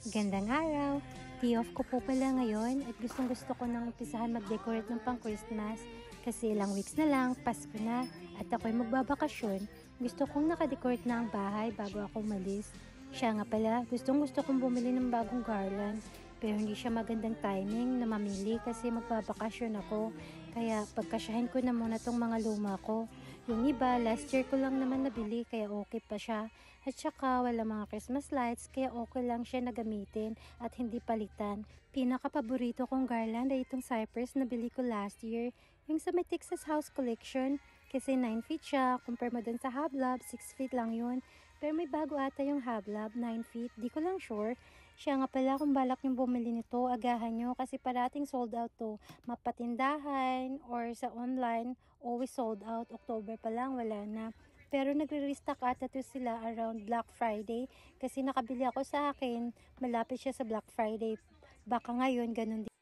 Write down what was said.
Gandang araw! Day off ko po pala ngayon at gustong gusto ko nang umpisahan mag-decorate ng pang Christmas kasi ilang weeks na lang, Pasko na at ako'y magbabakasyon. Gusto kong nakadecorate na ang bahay bago ako umalis. Siya nga pala, gustong gusto kong bumili ng bagong garland pero hindi siya magandang timing na mamili kasi magbabakasyon ako. Kaya pagkasyahin ko na muna tong mga luma ko. Yung iba, last year ko lang naman nabili kaya okay pa siya. At saka wala mga Christmas lights kaya okay lang siya na gamitin at hindi palitan. Pinaka-paborito kong garland ay itong cypress na bili ko last year. Yung sa may Texas House Collection. Kasi 9 feet siya, compare mo dun sa Hablab, 6 feet lang yun. Pero may bago ata yung Hablab, 9 feet, di ko lang sure. Siya nga pala kung balak yung bumili nito, agahan nyo kasi parating sold out to. Mapatindahan or sa online, always sold out. October pa lang, wala na. Pero nagre-restock ata to sila around Black Friday kasi nakabili ako sa akin, malapit siya sa Black Friday. Baka ngayon ganun din.